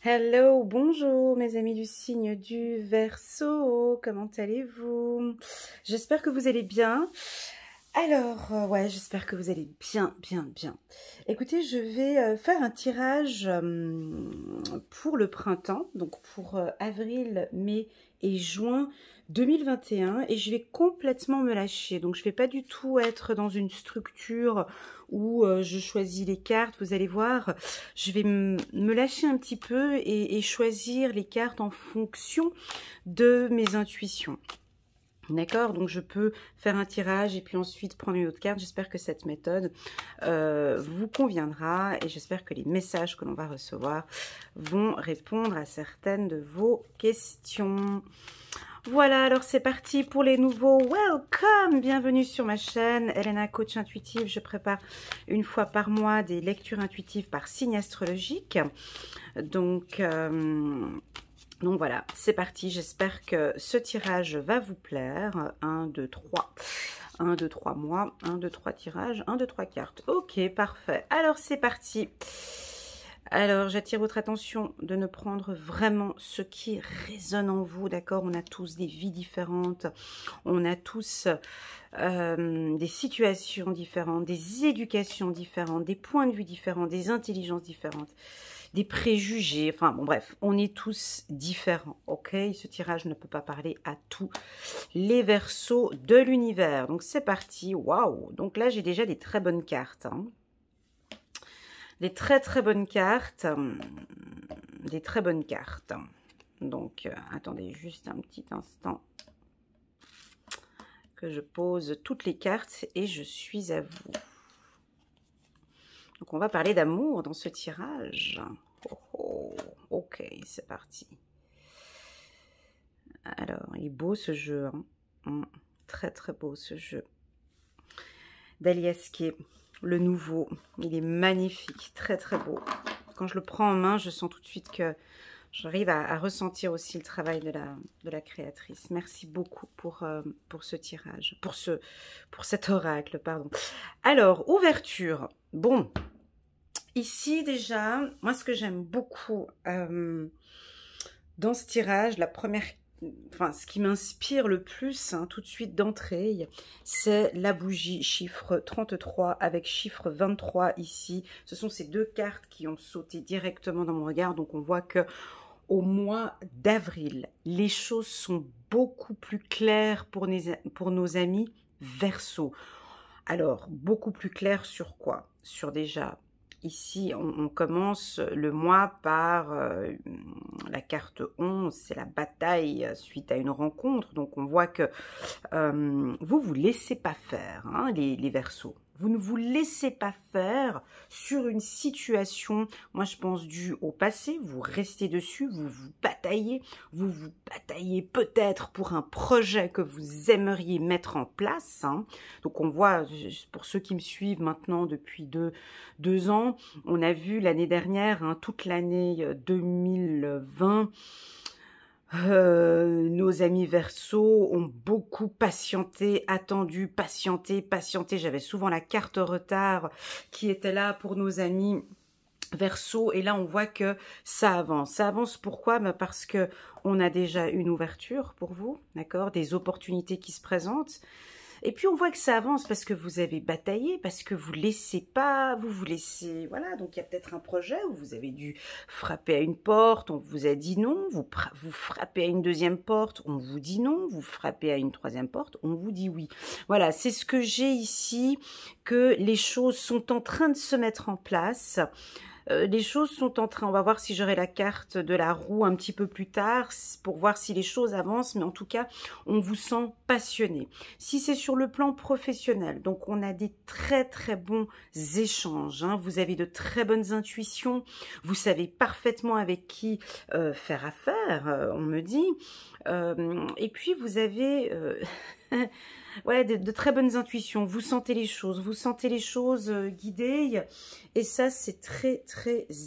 Hello, bonjour mes amis du signe du Verseau, comment allez-vous? J'espère que vous allez bien. Alors, ouais, j'espère que vous allez bien. Écoutez, je vais faire un tirage pour le printemps, donc pour avril, mai et juin 2021, et je vais complètement me lâcher. Donc, je vais pas du tout être dans une structure où je choisis les cartes. Vous allez voir, je vais me lâcher un petit peu et choisir les cartes en fonction de mes intuitions. D'accord, donc je peux faire un tirage et puis ensuite prendre une autre carte. J'espère que cette méthode vous conviendra et j'espère que les messages que l'on va recevoir vont répondre à certaines de vos questions. Voilà, alors c'est parti pour les nouveaux. Welcome, bienvenue sur ma chaîne Elena Coach Intuitive. Je prépare une fois par mois des lectures intuitives par signe astrologique. Donc voilà, c'est parti. J'espère que ce tirage va vous plaire. 1, 2, 3. 1, 2, 3 mois. 1, 2, 3 tirages. 1, 2, 3 cartes. Ok, parfait. Alors, c'est parti. Alors, j'attire votre attention de ne prendre vraiment ce qui résonne en vous, d'accord? On a tous des vies différentes. On a tous des situations différentes, des éducations différentes, des points de vue différents, des intelligences différentes, des préjugés, enfin bon bref, on est tous différents, ok? Ce tirage ne peut pas parler à tous les Verseaux de l'univers. Donc c'est parti, waouh! Donc là j'ai déjà des très bonnes cartes, hein. Des très bonnes cartes, des très bonnes cartes. Donc attendez juste un petit instant que je pose toutes les cartes et je suis à vous. Donc on va parler d'amour dans ce tirage. Oh, ok, c'est parti. Alors, il est beau ce jeu. Hein. Très beau ce jeu. D'Aliaske, le nouveau. Il est magnifique, très beau. Quand je le prends en main, je sens tout de suite que j'arrive à ressentir aussi le travail de la créatrice. Merci beaucoup pour ce tirage, pour cet oracle, pardon. Alors, ouverture. Bon, ici déjà, moi ce que j'aime beaucoup dans ce tirage, ce qui m'inspire le plus tout de suite d'entrée, c'est la bougie chiffre 33 avec chiffre 23 ici. Ce sont ces deux cartes qui ont sauté directement dans mon regard. Donc on voit que au mois d'avril, les choses sont beaucoup plus claires pour nos amis Verseau. Alors, beaucoup plus claires sur quoi? Sur déjà... Ici, on commence le mois par la carte 11, c'est la bataille suite à une rencontre. Donc, on voit que vous vous laissez pas faire, hein, les Verseaux. Vous ne vous laissez pas faire sur une situation, moi je pense, due au passé. Vous restez dessus, vous vous bataillez peut-être pour un projet que vous aimeriez mettre en place. Hein. Donc on voit, pour ceux qui me suivent maintenant depuis deux ans, on a vu l'année dernière, hein, toute l'année 2020, nos amis Verseau ont beaucoup patienté, attendu, patienté. J'avais souvent la carte retard qui était là pour nos amis Verseau, et là on voit que ça avance. Ça avance pourquoi? Parce que on a déjà une ouverture pour vous, d'accord, des opportunités qui se présentent. Et puis on voit que ça avance parce que vous avez bataillé, parce que vous laissez pas, vous vous laissez, voilà. Donc il y a peut-être un projet où vous avez dû frapper à une porte, on vous a dit non, vous frappez à une deuxième porte, on vous dit non, vous frappez à une troisième porte, on vous dit oui. Voilà, c'est ce que j'ai ici, que les choses sont en train de se mettre en place. Les choses sont en train, on va voir si j'aurai la carte de la roue un petit peu plus tard pour voir si les choses avancent, mais en tout cas, on vous sent passionné. Si c'est sur le plan professionnel, donc on a des très bons échanges, hein. Vous avez de très bonnes intuitions, vous savez parfaitement avec qui faire affaire, on me dit, et puis vous avez... ouais, de très bonnes intuitions, vous sentez les choses guidées, et ça c'est très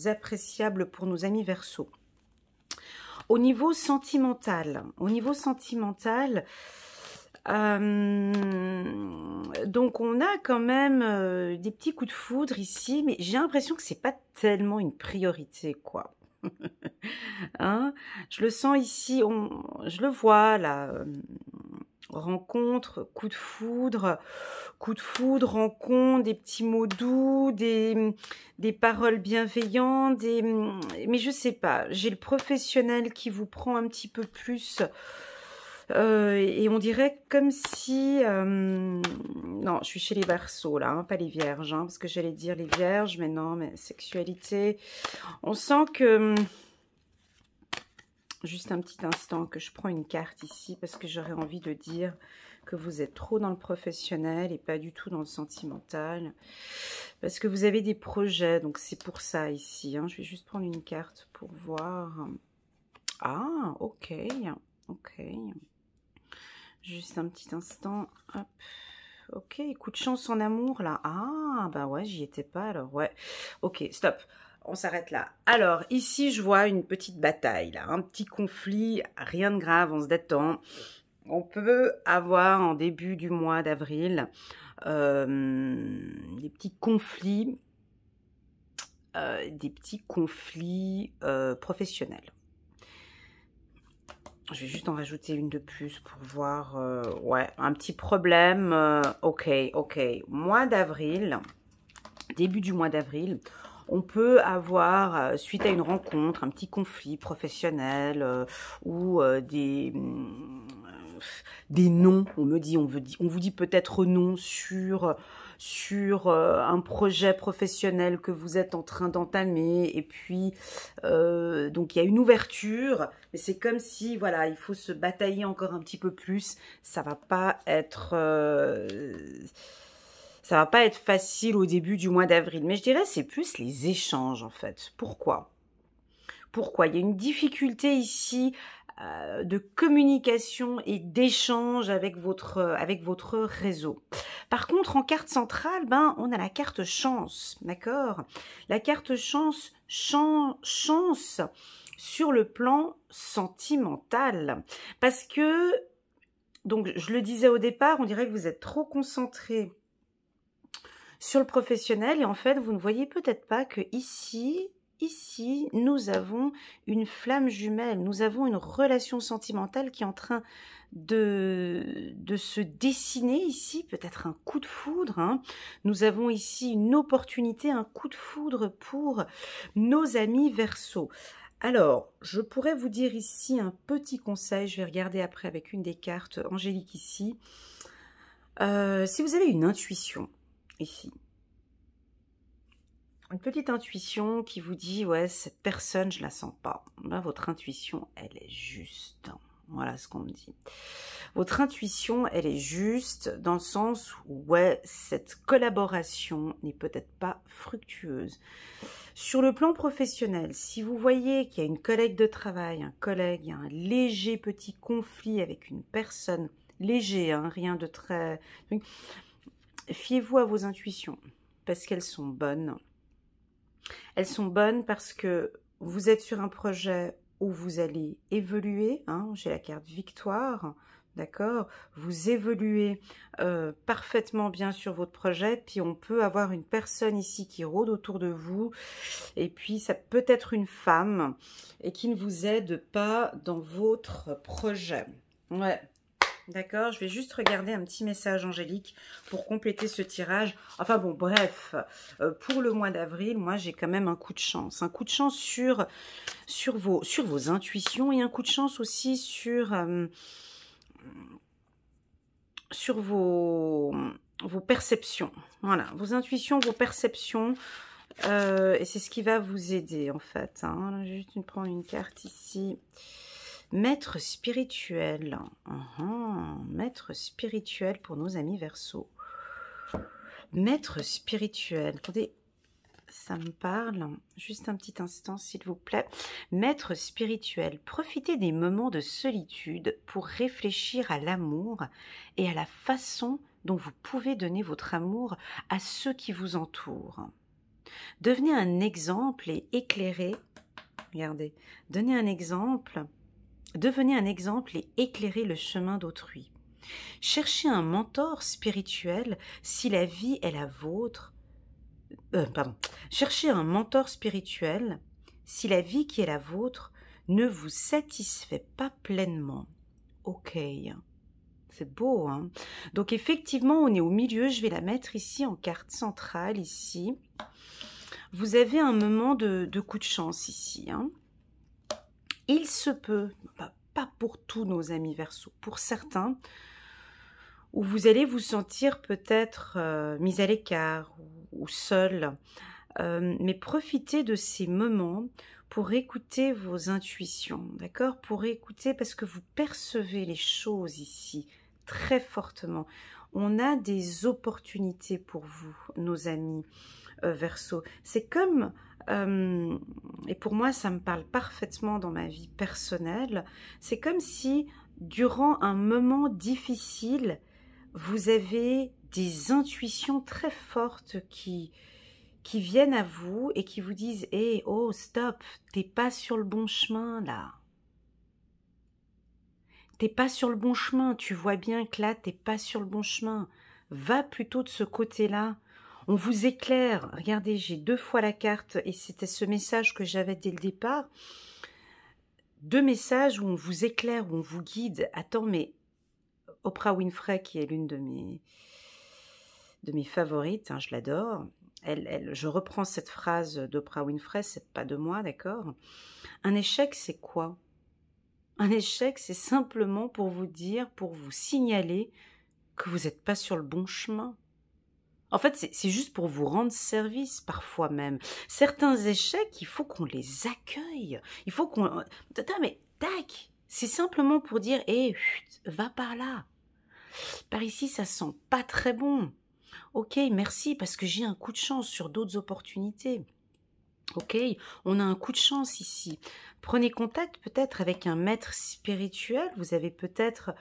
appréciable pour nos amis Verseau. Au niveau sentimental, donc on a quand même des petits coups de foudre ici, mais j'ai l'impression que c'est pas tellement une priorité, quoi. Hein? Je le sens ici, je le vois là. Rencontre, coup de foudre, rencontre, des petits mots doux, des paroles bienveillantes, mais je sais pas, j'ai le professionnel qui vous prend un petit peu plus, et on dirait comme si, non, je suis chez les Verseaux là, hein, pas les Vierges, hein, parce que j'allais dire les Vierges, mais non, mais sexualité, on sent que... Juste un petit instant que je prends une carte ici parce que j'aurais envie de dire que vous êtes trop dans le professionnel et pas du tout dans le sentimental. Parce que vous avez des projets, donc c'est pour ça ici. Hein. Je vais juste prendre une carte pour voir. Ah, ok, ok. Juste un petit instant. Hop. Ok, coup de chance en amour là. Ah, bah ouais, j'y étais pas alors. Ouais, ok, stop. On s'arrête là. Alors, ici, je vois une petite bataille, là, un petit conflit, rien de grave, on se détend. On peut avoir en début du mois d'avril des petits conflits professionnels. Je vais juste en rajouter une de plus pour voir, ouais, un petit problème. Ok, ok. Mois d'avril, début du mois d'avril, on peut avoir, suite à une rencontre, un petit conflit professionnel ou des noms. On vous dit peut-être non sur un projet professionnel que vous êtes en train d'entamer. Et puis, donc il y a une ouverture, mais c'est comme si, voilà, il faut se batailler encore un petit peu plus. Ça va pas être... ça va pas être facile au début du mois d'avril, mais je dirais c'est plus les échanges en fait. Pourquoi? Pourquoi? Il y a une difficulté ici de communication et d'échange avec votre réseau. Par contre, en carte centrale, ben, on a la carte chance, d'accord? La carte chance, chance sur le plan sentimental. Parce que, donc je le disais au départ, on dirait que vous êtes trop concentré sur le professionnel et en fait vous ne voyez peut-être pas que ici nous avons une flamme jumelle, nous avons une relation sentimentale qui est en train de se dessiner ici, peut-être un coup de foudre, hein. Nous avons ici une opportunité, un coup de foudre pour nos amis Verseaux. Alors, je pourrais vous dire ici un petit conseil, je vais regarder après avec une des cartes angéliques ici. Si vous avez une intuition, ici. Une petite intuition qui vous dit, ouais, cette personne, je la sens pas. Ben, votre intuition, elle est juste. Voilà ce qu'on me dit. Votre intuition, elle est juste dans le sens où, ouais, cette collaboration n'est peut-être pas fructueuse. Sur le plan professionnel, si vous voyez qu'il y a une collègue de travail, un collègue, il y a un léger petit conflit avec une personne, léger, hein, rien de très... Fiez-vous à vos intuitions, parce qu'elles sont bonnes. Elles sont bonnes parce que vous êtes sur un projet où vous allez évoluer. Hein, j'ai la carte victoire, d'accord? Vous évoluez parfaitement bien sur votre projet. Puis on peut avoir une personne ici qui rôde autour de vous. Et puis ça peut être une femme et qui ne vous aide pas dans votre projet. Ouais. D'accord, je vais juste regarder un petit message angélique pour compléter ce tirage. Enfin bon, bref, pour le mois d'avril, moi j'ai quand même un coup de chance. Un coup de chance sur vos intuitions et un coup de chance aussi sur vos perceptions. Voilà, vos intuitions, vos perceptions. Et c'est ce qui va vous aider en fait. Hein. Je vais juste prendre une carte ici. Maître spirituel. Maître spirituel pour nos amis Verseaux. Maître spirituel. Attendez, ça me parle. Juste un petit instant, s'il vous plaît. Maître spirituel. Profitez des moments de solitude pour réfléchir à l'amour et à la façon dont vous pouvez donner votre amour à ceux qui vous entourent. Devenez un exemple et éclairez. Regardez, donnez un exemple. Devenez un exemple et éclairez le chemin d'autrui. Cherchez un mentor spirituel si la vie est la vôtre. Cherchez un mentor spirituel si la vie qui est la vôtre ne vous satisfait pas pleinement. Ok, c'est beau, hein? Donc effectivement, on est au milieu, je vais la mettre ici en carte centrale, ici. Vous avez un moment de coup de chance ici, hein? Il se peut, pas pour tous nos amis Verseau, pour certains, où vous allez vous sentir peut-être mis à l'écart ou seul, mais profitez de ces moments pour écouter vos intuitions, d'accord? Pour écouter parce que vous percevez les choses ici très fortement. On a des opportunités pour vous, nos amis Verseau. C'est comme, et pour moi ça me parle parfaitement dans ma vie personnelle, c'est comme si durant un moment difficile, vous avez des intuitions très fortes qui viennent à vous et qui vous disent « Hey, oh, stop, t'es pas sur le bon chemin, là. T'es pas sur le bon chemin, tu vois bien que là, t'es pas sur le bon chemin. Va plutôt de ce côté-là. On vous éclaire. » Regardez, j'ai 2 fois la carte et c'était ce message que j'avais dès le départ. 2 messages où on vous éclaire, où on vous guide. Attends, mais Oprah Winfrey, qui est l'une de mes favorites, hein, je l'adore. Je reprends cette phrase d'Oprah Winfrey, c'est pas de moi, d'accord? Un échec, c'est quoi? Un échec, c'est simplement pour vous dire, pour vous signaler que vous n'êtes pas sur le bon chemin. En fait, c'est juste pour vous rendre service, parfois même. Certains échecs, il faut qu'on les accueille. Il faut qu'on... Attends, mais tac! C'est simplement pour dire, hé, va par là. Par ici, ça sent pas très bon. Ok, merci, parce que j'ai un coup de chance sur d'autres opportunités. Ok, on a un coup de chance ici. Prenez contact peut-être avec un maître spirituel. Vous avez peut-être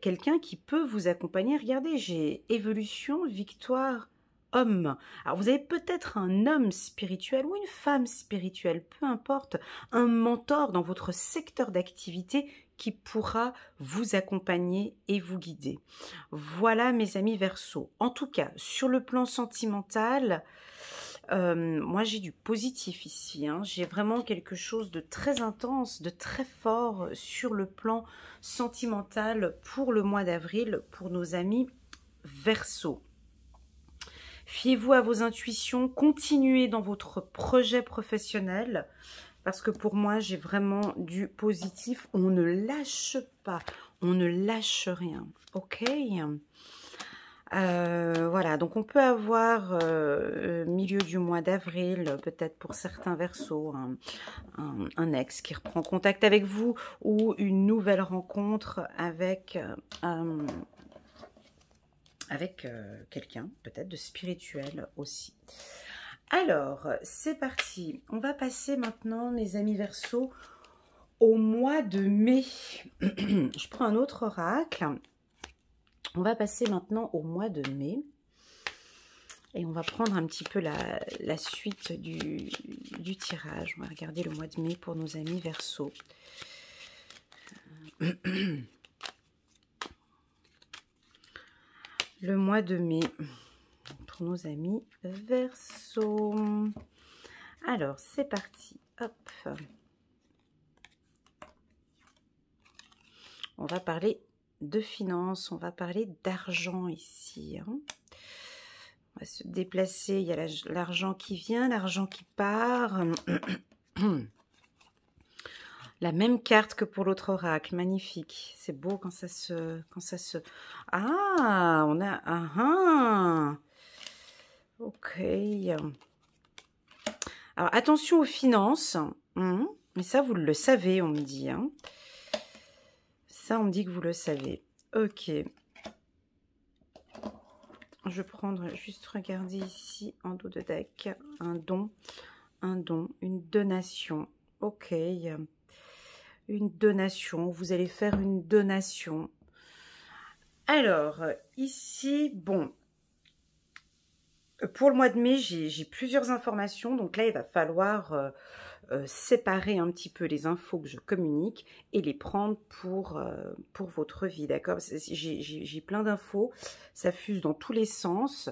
quelqu'un qui peut vous accompagner. Regardez, j'ai évolution, victoire, homme. Alors vous avez peut-être un homme spirituel ou une femme spirituelle, peu importe, un mentor dans votre secteur d'activité qui pourra vous accompagner et vous guider. Voilà mes amis Verseau. En tout cas, sur le plan sentimental, moi j'ai du positif ici, hein. J'ai vraiment quelque chose de très intense, de très fort sur le plan sentimental pour le mois d'avril, pour nos amis Verseau. Fiez-vous à vos intuitions, continuez dans votre projet professionnel, parce que pour moi j'ai vraiment du positif. On ne lâche pas, on ne lâche rien, ok? Voilà, donc on peut avoir milieu du mois d'avril, peut-être pour certains Verseaux, un ex qui reprend contact avec vous ou une nouvelle rencontre avec, quelqu'un, peut-être de spirituel aussi. Alors, c'est parti. On va passer maintenant, mes amis Verseaux, au mois de mai. Je prends un autre oracle. On va passer maintenant au mois de mai et on va prendre un petit peu la suite du tirage. On va regarder le mois de mai pour nos amis Verseau. Le mois de mai pour nos amis Verseau. Alors, c'est parti. Hop. On va parler de finances, on va parler d'argent ici. Hein. On va se déplacer, il y a l'argent qui vient, l'argent qui part. La même carte que pour l'autre oracle, magnifique. C'est beau quand ça se... Ah, on a... Ah, ok. Alors, attention aux finances. Mais ça, vous le savez, on me dit. Hein. Ça, on me dit que vous le savez. Ok. Je vais prendre, juste regarder ici, en dos de deck, un don, une donation. Ok. Une donation. Vous allez faire une donation. Alors, ici, bon. Pour le mois de mai, j'ai plusieurs informations. Donc là, il va falloir... séparer un petit peu les infos que je communique et les prendre pour votre vie, d'accord? J'ai plein d'infos, ça fuse dans tous les sens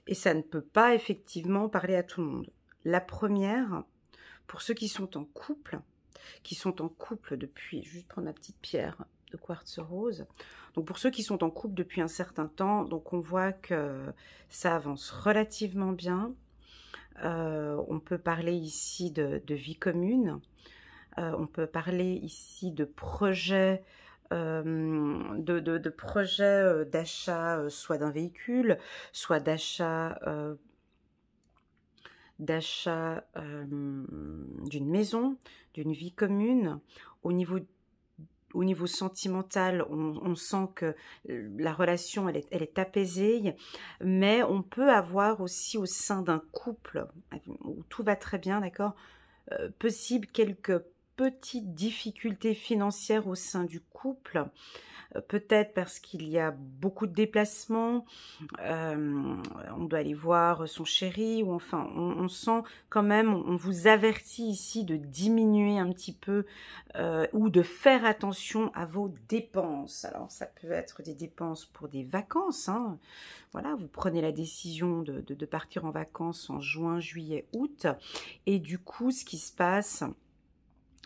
et ça ne peut pas effectivement parler à tout le monde. La première, Pour ceux qui sont en couple depuis, juste prendre ma petite pierre de quartz rose. Donc pour ceux qui sont en couple depuis un certain temps, donc on voit que ça avance relativement bien. On peut parler ici de vie commune. On peut parler ici de projets, projets d'achat, soit d'un véhicule, soit d'achat d'une maison, d'une vie commune. Au niveau sentimental, on sent que la relation, elle est apaisée, mais on peut avoir aussi au sein d'un couple où tout va très bien, d'accord, possible quelques petites difficultés financières au sein du couple, peut-être parce qu'il y a beaucoup de déplacements, on doit aller voir son chéri, ou enfin, on sent quand même, on vous avertit ici de diminuer un petit peu ou de faire attention à vos dépenses. Alors, ça peut être des dépenses pour des vacances, hein. Voilà, vous prenez la décision de partir en vacances en juin, juillet, août, et du coup, ce qui se passe,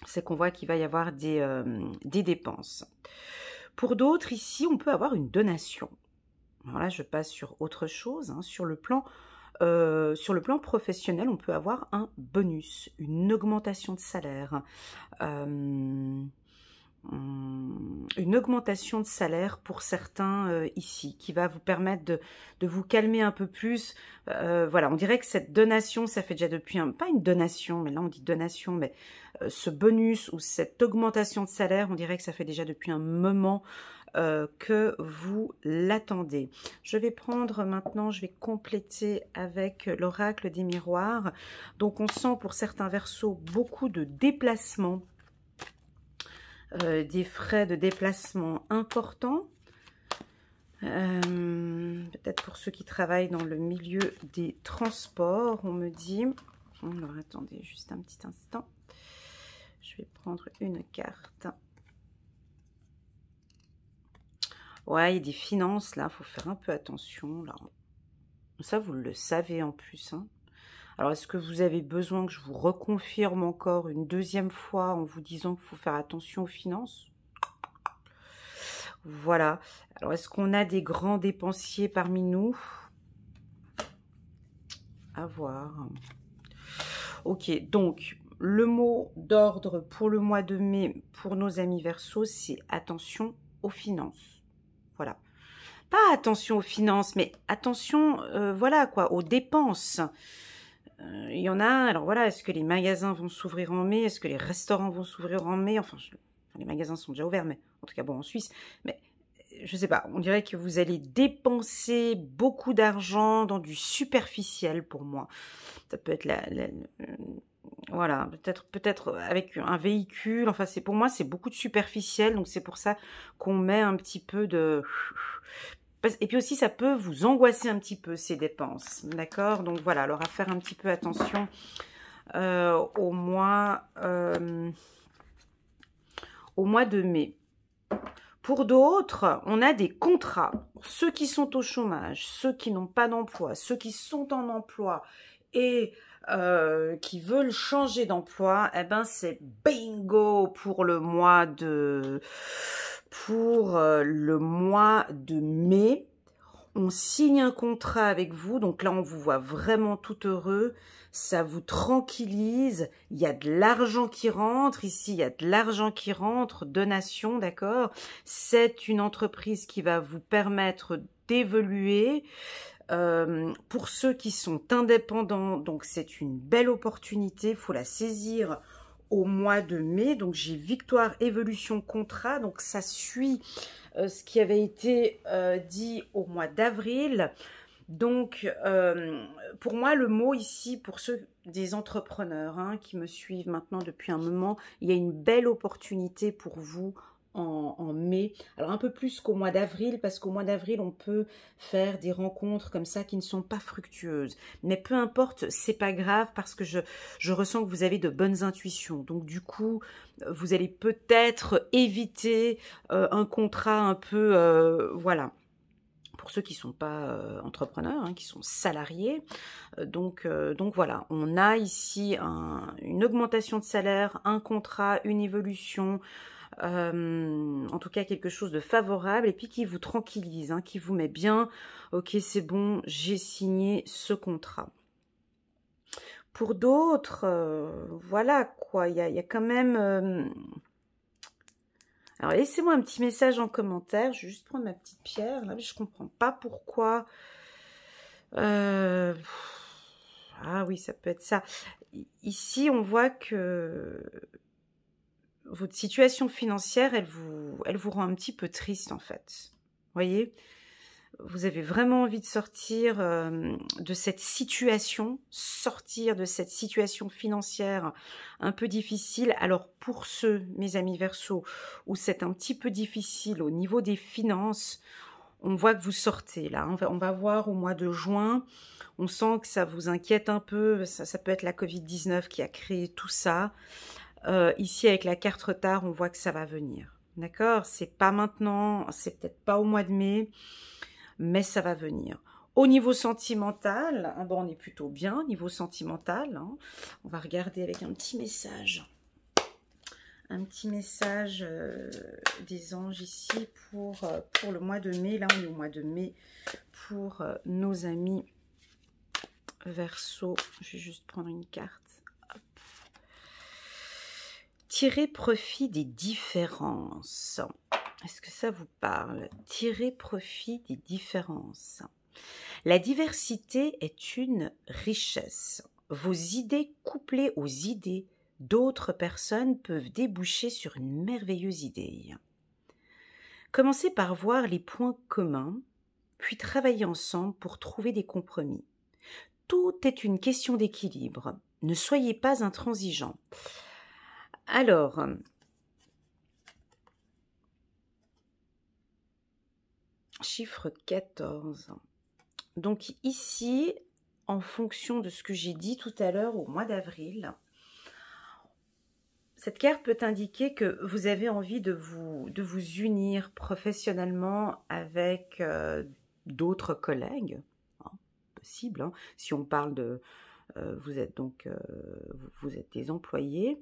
c'est qu'on voit qu'il va y avoir des dépenses. Pour d'autres, ici, on peut avoir une donation. Alors là, je passe sur autre chose. Hein. Sur le plan professionnel, on peut avoir un bonus, une augmentation de salaire. Une augmentation de salaire pour certains ici, qui va vous permettre de vous calmer un peu plus. Voilà, on dirait que cette donation, ça fait déjà depuis pas une donation, mais là on dit donation, mais ce bonus ou cette augmentation de salaire, on dirait que ça fait déjà depuis un moment que vous l'attendez. Je vais prendre maintenant, je vais compléter avec l'oracle des miroirs. Donc on sent pour certains Verseaux beaucoup de déplacements, des frais de déplacement importants. Peut-être pour ceux qui travaillent dans le milieu des transports, on me dit. Alors attendez juste un petit instant. Je vais prendre une carte. Ouais, il y a des finances là, il faut faire un peu attention là. Ça, vous le savez en plus, hein. Alors, est-ce que vous avez besoin que je vous reconfirme encore une deuxième fois en vous disant qu'il faut faire attention aux finances? Voilà. Alors, est-ce qu'on a des grands dépensiers parmi nous? À voir. Ok, donc, le mot d'ordre pour le mois de mai, pour nos amis Verseaux, c'est attention aux finances. Voilà. Pas attention aux finances, mais attention, voilà quoi, aux dépenses. Il y en a, alors voilà, est-ce que les magasins vont s'ouvrir en mai? Est-ce que les restaurants vont s'ouvrir en mai? Enfin, les magasins sont déjà ouverts, mais en tout cas, bon, en Suisse. Mais je sais pas, on dirait que vous allez dépenser beaucoup d'argent dans du superficiel pour moi. Ça peut être voilà, peut-être avec un véhicule. Enfin, pour moi, c'est beaucoup de superficiel, donc c'est pour ça qu'on met un petit peu de... Et puis aussi, ça peut vous angoisser un petit peu, ces dépenses. D'accord? Donc voilà, alors à faire un petit peu attention au mois de mai. Pour d'autres, on a des contrats. Ceux qui sont au chômage, ceux qui n'ont pas d'emploi, ceux qui sont en emploi et qui veulent changer d'emploi, eh ben c'est bingo pour le mois de... mai. On signe un contrat avec vous, donc là on vous voit vraiment tout heureux, ça vous tranquillise, il y a de l'argent qui rentre, ici il y a de l'argent qui rentre, donation, d'accord? C'est une entreprise qui va vous permettre d'évoluer. Pour ceux qui sont indépendants, donc c'est une belle opportunité, il faut la saisir au mois de mai. Donc j'ai victoire, évolution, contrat, donc ça suit ce qui avait été dit au mois d'avril. Donc pour moi le mot ici, pour ceux des entrepreneurs hein, qui me suivent maintenant depuis un moment, il y a une belle opportunité pour vous en mai, alors un peu plus qu'au mois d'avril, parce qu'au mois d'avril on peut faire des rencontres comme ça qui ne sont pas fructueuses, mais peu importe, c'est pas grave, parce que je ressens que vous avez de bonnes intuitions, donc du coup vous allez peut-être éviter un contrat un peu voilà. pour ceux qui ne sont pas entrepreneurs, hein, qui sont salariés. Donc voilà, on a ici une augmentation de salaire, un contrat, une évolution, en tout cas quelque chose de favorable et puis qui vous tranquillise, hein, qui vous met bien, ok c'est bon, j'ai signé ce contrat. Pour d'autres, voilà quoi, il y a quand même... Alors laissez-moi un petit message en commentaire, je vais juste prendre ma petite pierre, là, je comprends pas pourquoi... Ah oui, ça peut être ça. Ici, on voit que votre situation financière, elle vous rend un petit peu triste en fait. Voyez, vous avez vraiment envie de sortir de cette situation, sortir de cette situation financière un peu difficile. Alors pour ceux, mes amis Verseau, où c'est un petit peu difficile au niveau des finances, on voit que vous sortez là. On va voir au mois de juin. On sent que ça vous inquiète un peu. Ça peut être la Covid-19 qui a créé tout ça. Ici, avec la carte retard, on voit que ça va venir. D'accord? C'est pas maintenant, c'est peut-être pas au mois de mai, mais ça va venir. Au niveau sentimental, bon, on est plutôt bien, niveau sentimental. Hein. On va regarder avec un petit message. Un petit message des anges ici pour le mois de mai. Là, on est au mois de mai pour nos amis Verseau. Je vais juste prendre une carte. Hop. Tirer profit des différences. Est-ce que ça vous parle? Tirer profit des différences. La diversité est une richesse. Vos idées couplées aux idées d'autres personnes peuvent déboucher sur une merveilleuse idée. Commencez par voir les points communs, puis travaillez ensemble pour trouver des compromis. Tout est une question d'équilibre. Ne soyez pas intransigeants. Alors, chiffre 14. Donc ici, en fonction de ce que j'ai dit tout à l'heure au mois d'avril, cette carte peut indiquer que vous avez envie de vous unir professionnellement avec d'autres collègues, hein, possible, hein, si on parle de... vous êtes donc vous êtes des employés.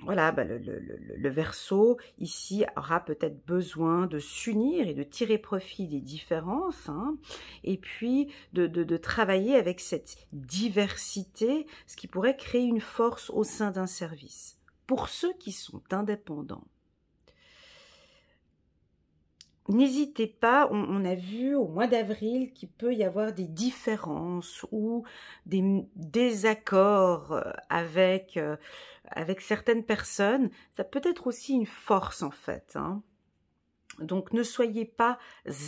Voilà, le Verseau, ici, aura peut-être besoin de s'unir et de tirer profit des différences, hein, et puis de travailler avec cette diversité, ce qui pourrait créer une force au sein d'un service. Pour ceux qui sont indépendants, n'hésitez pas, on a vu au mois d'avril qu'il peut y avoir des différences ou des désaccords avec certaines personnes. Ça peut être aussi une force en fait. Hein. Donc ne soyez pas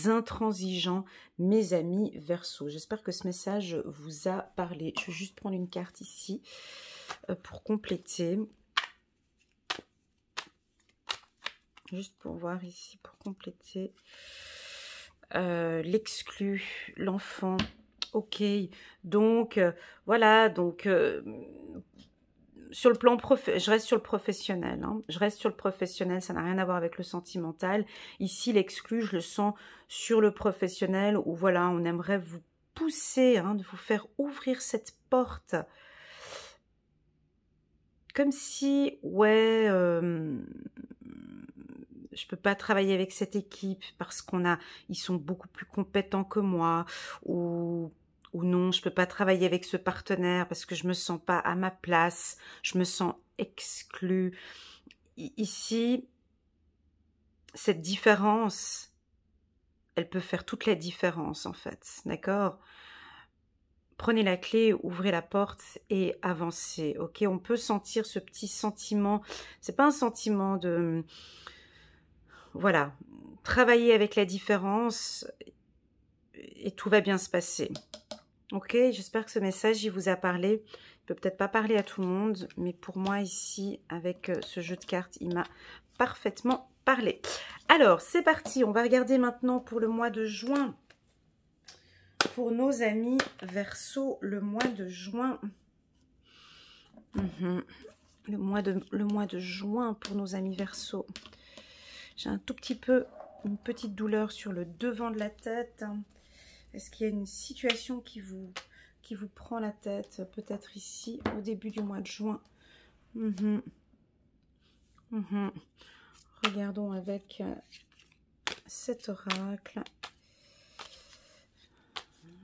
intransigeants, mes amis Verseau. J'espère que ce message vous a parlé. Je vais juste prendre une carte ici pour compléter. Juste pour voir ici, pour compléter. L'exclu, l'enfant. Ok. Donc, voilà. Donc, sur le plan je reste sur le professionnel. Hein. Je reste sur le professionnel. Ça n'a rien à voir avec le sentimental. Ici, l'exclu, je le sens sur le professionnel où, voilà, on aimerait vous pousser, hein, de vous faire ouvrir cette porte. Comme si, ouais... je peux pas travailler avec cette équipe parce ils sont beaucoup plus compétents que moi, ou non, je peux pas travailler avec ce partenaire parce que je me sens pas à ma place, je me sens exclue. Ici, cette différence, elle peut faire toute la différence en fait, d'accord? Prenez la clé, ouvrez la porte et avancez, ok? On peut sentir ce petit sentiment, c'est pas un sentiment de... Voilà, travailler avec la différence et tout va bien se passer. Ok, j'espère que ce message, il vous a parlé. Il peut peut-être pas parler à tout le monde, mais pour moi ici, avec ce jeu de cartes, il m'a parfaitement parlé. Alors, c'est parti, on va regarder maintenant pour le mois de juin. Pour nos amis Verseau, le mois de juin. Le mois de juin pour nos amis Verseau. J'ai un tout petit peu une petite douleur sur le devant de la tête? Est-ce qu'il y a une situation qui vous prend la tête? Peut-être ici, au début du mois de juin. Regardons avec cet oracle.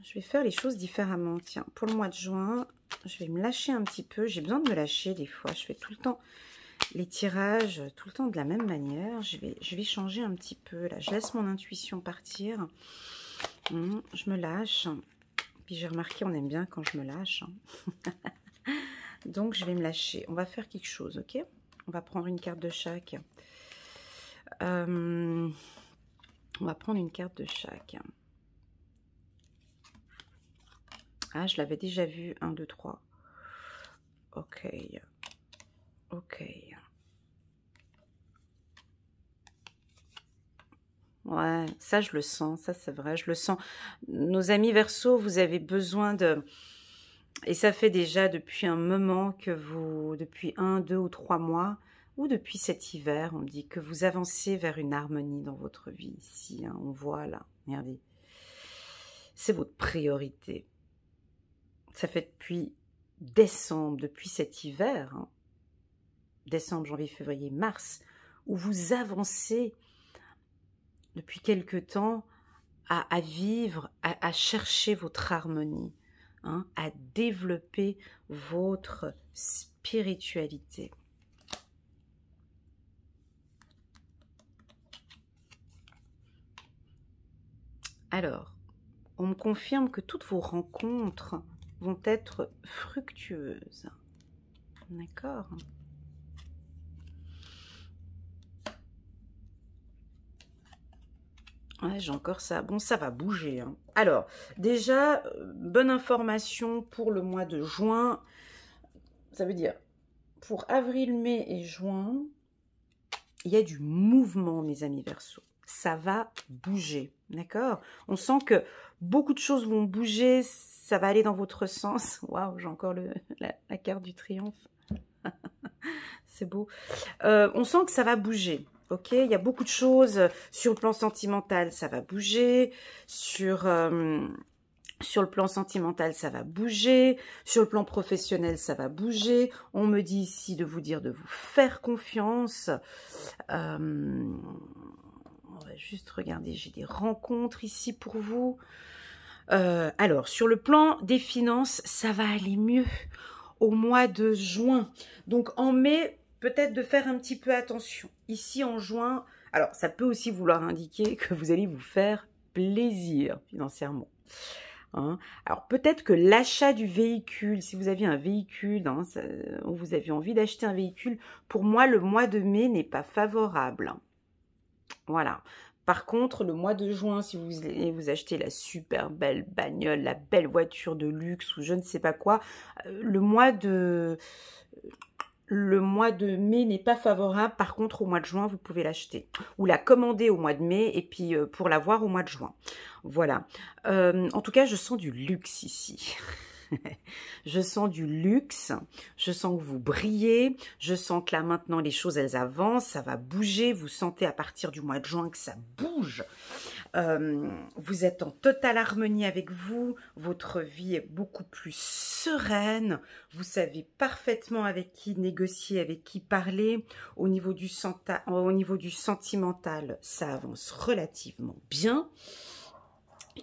Je vais faire les choses différemment. Tiens, pour le mois de juin, je vais me lâcher un petit peu. J'ai besoin de me lâcher des fois. Je fais tout le temps les tirages, tout le temps de la même manière. Je vais changer un petit peu. Là, je laisse mon intuition partir. Je me lâche. Puis j'ai remarqué, on aime bien quand je me lâche. Donc, je vais me lâcher. On va faire quelque chose, ok? On va prendre une carte de chaque. On va prendre une carte de chaque. Ah, je l'avais déjà vu. 1, 2, 3. Ok. Ok. Ouais, ça je le sens. Ça c'est vrai, je le sens. Nos amis Verseau, vous avez besoin de... Et ça fait déjà depuis un moment que vous... Depuis 1, 2 ou 3 mois, ou depuis cet hiver, on me dit que vous avancez vers une harmonie dans votre vie. Ici, hein, on voit là. Regardez. C'est votre priorité. Ça fait depuis décembre, depuis cet hiver, hein, décembre, janvier, février, mars, où vous avancez depuis quelque temps à vivre, à chercher votre harmonie, hein, à développer votre spiritualité. Alors, on me confirme que toutes vos rencontres vont être fructueuses. D'accord ? Ouais, j'ai encore ça. Bon, ça va bouger, hein. Alors, déjà, bonne information pour le mois de juin. Ça veut dire, pour avril, mai et juin, il y a du mouvement, mes amis Verseau. Ça va bouger, d'accord? On sent que beaucoup de choses vont bouger, ça va aller dans votre sens. Waouh, j'ai encore la carte du triomphe. C'est beau. On sent que ça va bouger. Ok, il y a beaucoup de choses sur le plan sentimental, ça va bouger. Sur le plan sentimental, ça va bouger. Sur le plan professionnel, ça va bouger. On me dit ici de vous dire de vous faire confiance. On va juste regarder, j'ai des rencontres ici pour vous. Alors, sur le plan des finances, ça va aller mieux au mois de juin. Donc, en mai, peut-être de faire un petit peu attention. Ici, en juin, alors, ça peut aussi vouloir indiquer que vous allez vous faire plaisir financièrement. Hein. Alors, peut-être que l'achat du véhicule, si vous aviez un véhicule, hein, vous avez envie d'acheter un véhicule, pour moi, le mois de mai n'est pas favorable. Voilà. Par contre, le mois de juin, si vous achetez la super belle bagnole, la belle voiture de luxe ou je ne sais pas quoi, le mois de mai n'est pas favorable. Par contre, au mois de juin, vous pouvez l'acheter. Ou la commander au mois de mai et puis pour l'avoir au mois de juin. Voilà. En tout cas, je sens du luxe ici. Je sens du luxe, je sens que vous brillez, je sens que là maintenant les choses elles avancent, ça va bouger, vous sentez à partir du mois de juin que ça bouge. Vous êtes en totale harmonie avec vous, votre vie est beaucoup plus sereine, vous savez parfaitement avec qui négocier, avec qui parler. Au niveau du sentimental, ça avance relativement bien.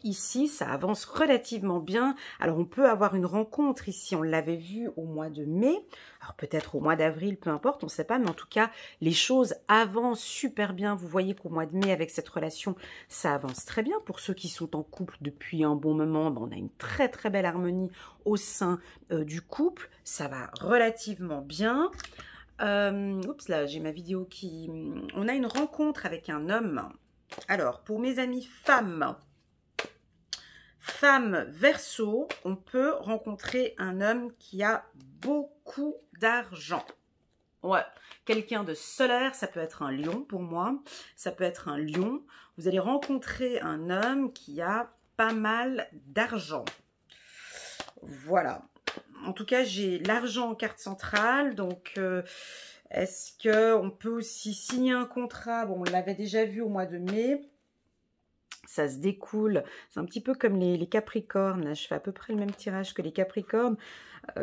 Ici, ça avance relativement bien. Alors, on peut avoir une rencontre ici. On l'avait vu au mois de mai. Alors, peut-être au mois d'avril, peu importe, on ne sait pas. Mais en tout cas, les choses avancent super bien. Vous voyez qu'au mois de mai, avec cette relation, ça avance très bien. Pour ceux qui sont en couple depuis un bon moment, on a une très, très belle harmonie au sein du couple. Ça va relativement bien. Oups, là, j'ai ma vidéo qui... On a une rencontre avec un homme. Alors, pour mes amis femmes... Femme Verseau, on peut rencontrer un homme qui a beaucoup d'argent. Ouais, quelqu'un de solaire, ça peut être un lion pour moi, ça peut être un lion. Vous allez rencontrer un homme qui a pas mal d'argent. Voilà. En tout cas, j'ai l'argent en carte centrale, donc Est-ce qu'on peut aussi signer un contrat? Bon, on l'avait déjà vu au mois de mai. Ça se découle. C'est un petit peu comme les Capricornes. Là, je fais à peu près le même tirage que les Capricornes.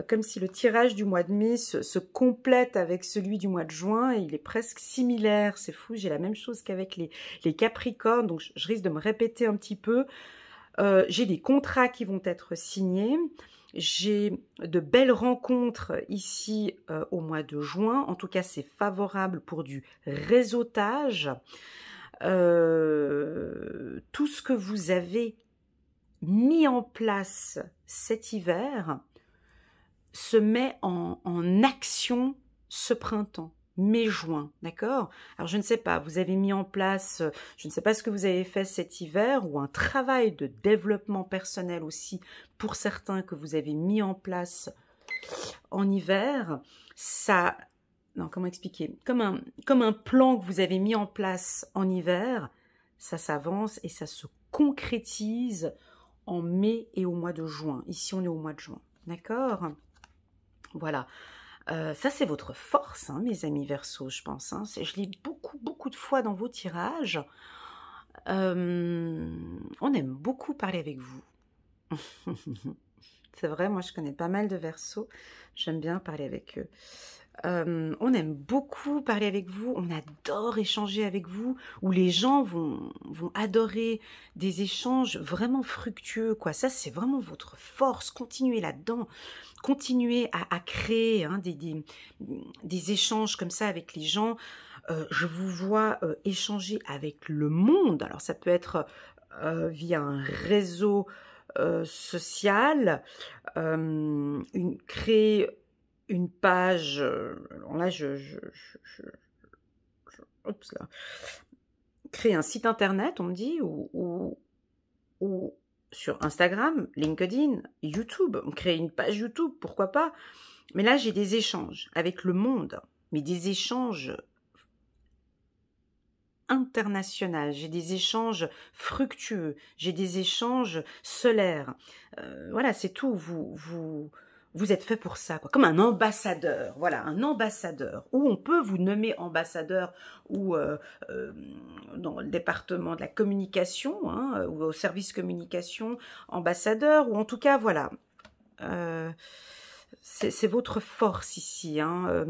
Comme si le tirage du mois de mai se complète avec celui du mois de juin. Et il est presque similaire. C'est fou, j'ai la même chose qu'avec les Capricornes. Donc, je risque de me répéter un petit peu. J'ai des contrats qui vont être signés. J'ai de belles rencontres ici au mois de juin. En tout cas, c'est favorable pour du réseautage. Tout ce que vous avez mis en place cet hiver se met en action ce printemps, mai-juin, d'accord? Alors je ne sais pas, vous avez mis en place, je ne sais pas ce que vous avez fait cet hiver, ou un travail de développement personnel aussi, pour certains que vous avez mis en place en hiver, ça... Non, comment expliquer? Comme un plan que vous avez mis en place en hiver, ça s'avance et ça se concrétise en mai et au mois de juin. Ici, on est au mois de juin. D'accord? Voilà. Ça, c'est votre force, hein, mes amis Verseau, je pense. Hein. Je lis beaucoup de fois dans vos tirages. On aime beaucoup parler avec vous. C'est vrai, moi, je connais pas mal de Verseaux. J'aime bien parler avec eux. On aime beaucoup parler avec vous, on adore échanger avec vous, où les gens vont adorer des échanges vraiment fructueux, quoi. Ça, c'est vraiment votre force, continuez là-dedans, continuez à créer hein, des échanges comme ça avec les gens. Je vous vois échanger avec le monde, alors ça peut être via un réseau social, créer une page, alors là, oups là, créer un site internet, on me dit, ou sur Instagram, LinkedIn, YouTube, créer une page YouTube, pourquoi pas. Mais là, j'ai des échanges avec le monde, mais des échanges internationaux, j'ai des échanges fructueux, j'ai des échanges solaires. Voilà, c'est tout, vous êtes fait pour ça, quoi. Comme un ambassadeur, voilà, un ambassadeur, ou on peut vous nommer ambassadeur ou dans le département de la communication, hein, ou au service communication, ambassadeur, ou en tout cas, voilà, c'est votre force ici, hein,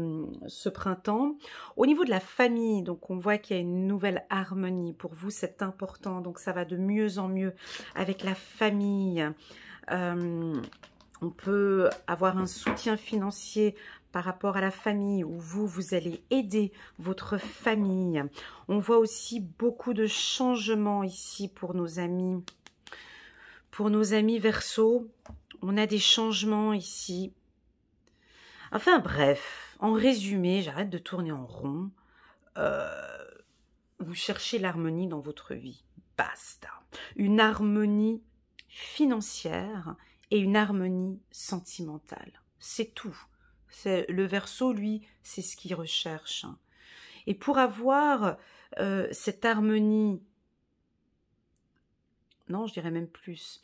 ce printemps. Au niveau de la famille, donc on voit qu'il y a une nouvelle harmonie, pour vous c'est important, donc ça va de mieux en mieux avec la famille. On peut avoir un soutien financier par rapport à la famille, où vous allez aider votre famille. On voit aussi beaucoup de changements ici pour nos amis. Pour nos amis Verseau, on a des changements ici. Enfin bref, en résumé, j'arrête de tourner en rond. Vous cherchez l'harmonie dans votre vie. Basta. Une harmonie financière et une harmonie sentimentale. C'est tout. Le Verseau, lui, c'est ce qu'il recherche. Et pour avoir cette harmonie, non, je dirais même plus,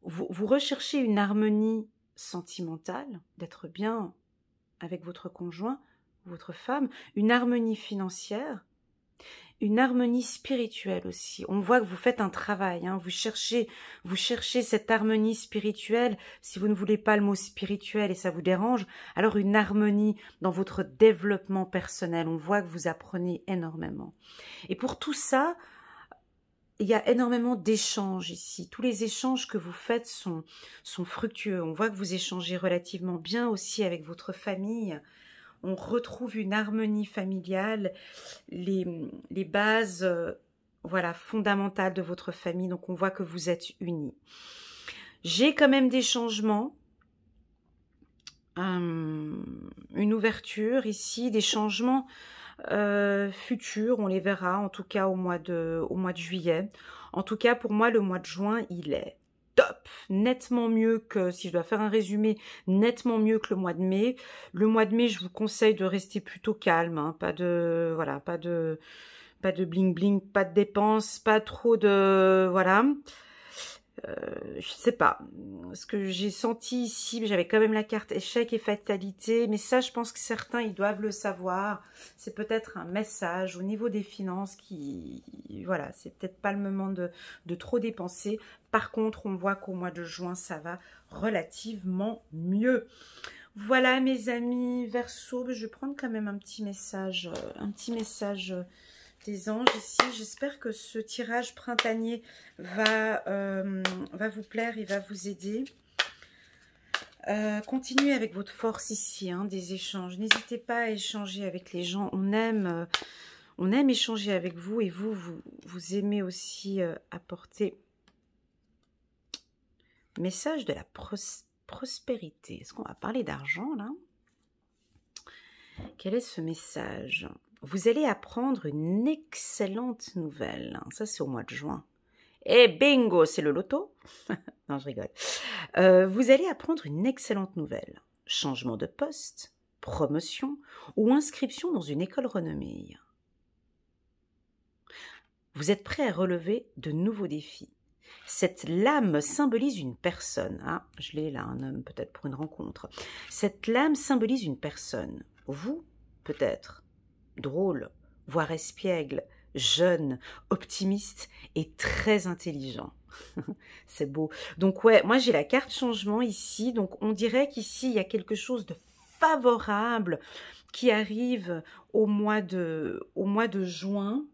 vous recherchez une harmonie sentimentale, d'être bien avec votre conjoint, votre femme, une harmonie financière, une harmonie spirituelle aussi. On voit que vous faites un travail, hein, vous cherchez cette harmonie spirituelle. Si vous ne voulez pas le mot spirituel et ça vous dérange, alors une harmonie dans votre développement personnel. On voit que vous apprenez énormément. Et pour tout ça, il y a énormément d'échanges ici. Tous les échanges que vous faites sont fructueux. On voit que vous échangez relativement bien aussi avec votre famille. On retrouve une harmonie familiale, les bases voilà, fondamentales de votre famille. Donc, on voit que vous êtes unis. J'ai quand même des changements. Une ouverture ici, des changements futurs. On les verra en tout cas au mois de juillet. En tout cas, pour moi, le mois de juin, il est top, nettement mieux que, si je dois faire un résumé, nettement mieux que le mois de mai. Le mois de mai, je vous conseille de rester plutôt calme, hein, pas de bling bling, pas de dépenses, pas trop de, voilà. je sais pas, ce que j'ai senti ici, j'avais quand même la carte échec et fatalité, mais ça, je pense que certains, ils doivent le savoir. C'est peut-être un message au niveau des finances qui, voilà, c'est peut-être pas le moment de trop dépenser. Par contre, on voit qu'au mois de juin, ça va relativement mieux. Voilà, mes amis Verseau, je vais prendre quand même un petit message des anges ici. J'espère que ce tirage printanier va vous plaire et va vous aider. Continuez avec votre force ici, hein, des échanges. N'hésitez pas à échanger avec les gens. On aime échanger avec vous et vous aimez aussi apporter message de la prospérité. Est-ce qu'on va parler d'argent là? Quel est ce message? Vous allez apprendre une excellente nouvelle. Ça, c'est au mois de juin. Et bingo, c'est le loto. Non, je rigole. Vous allez apprendre une excellente nouvelle. Changement de poste, promotion ou inscription dans une école renommée. Vous êtes prêt à relever de nouveaux défis. Cette lame symbolise une personne. Ah, je l'ai là, un homme peut-être pour une rencontre. Cette lame symbolise une personne. Vous, peut-être. Drôle, voire espiègle, jeune, optimiste et très intelligent. C'est beau. Donc ouais, moi j'ai la carte changement ici. Donc on dirait qu'ici il y a quelque chose de favorable qui arrive au mois de juin.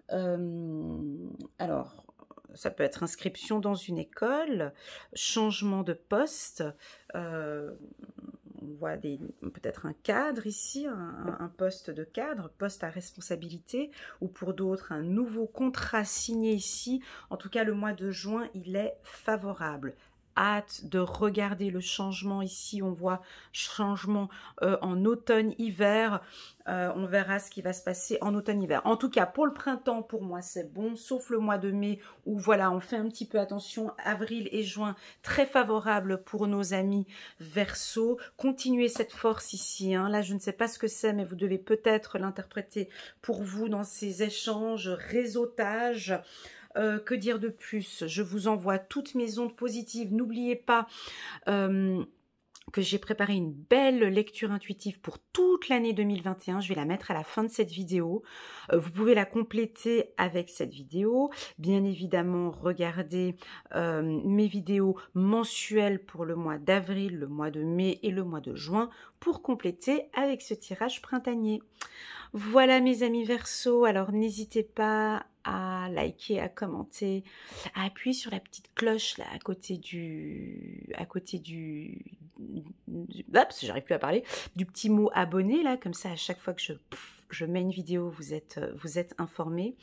Alors, ça peut être inscription dans une école, changement de poste. On voit peut-être un cadre ici, un poste de cadre, poste à responsabilité, ou pour d'autres, un nouveau contrat signé ici. En tout cas, le mois de juin, il est favorable. Hâte de regarder le changement ici. On voit changement en automne-hiver. On verra ce qui va se passer en automne-hiver. En tout cas, pour le printemps, pour moi, c'est bon, sauf le mois de mai où, voilà, on fait un petit peu attention. Avril et juin, très favorable pour nos amis Verseau. Continuez cette force ici. Hein. Là, je ne sais pas ce que c'est, mais vous devez peut-être l'interpréter pour vous dans ces échanges, réseautage. Que dire de plus? Je vous envoie toutes mes ondes positives. N'oubliez pas que j'ai préparé une belle lecture intuitive pour toute l'année 2021. Je vais la mettre à la fin de cette vidéo. Vous pouvez la compléter avec cette vidéo. Bien évidemment, regardez mes vidéos mensuelles pour le mois d'avril, le mois de mai et le mois de juin pour compléter avec ce tirage printanier. Voilà mes amis Verseau, alors n'hésitez pas à liker, à commenter, à appuyer sur la petite cloche là à côté du j'arrive plus à parler, du petit mot abonné là, comme ça à chaque fois que je mets une vidéo, vous êtes informés.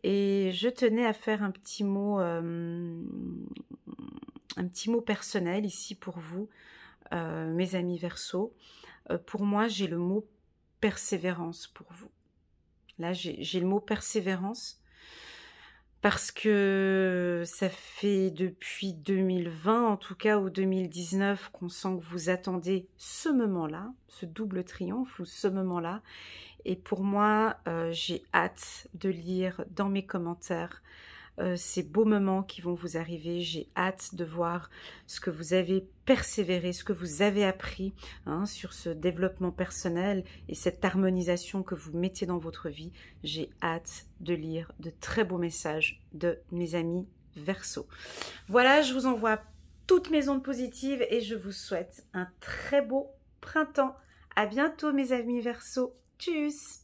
Et je tenais à faire un petit mot personnel ici pour vous, mes amis Verseau. Pour moi, j'ai le mot persévérance pour vous. Là, j'ai le mot persévérance parce que ça fait depuis 2020, en tout cas, ou 2019, qu'on sent que vous attendez ce moment-là, ce double triomphe ou ce moment-là. Et pour moi, j'ai hâte de lire dans mes commentaires ces beaux moments qui vont vous arriver. J'ai hâte de voir ce que vous avez persévéré, ce que vous avez appris hein, sur ce développement personnel et cette harmonisation que vous mettez dans votre vie. J'ai hâte de lire de très beaux messages de mes amis Verseau. Voilà, je vous envoie toutes mes ondes positives et je vous souhaite un très beau printemps. À bientôt mes amis Verseau. Tchuss!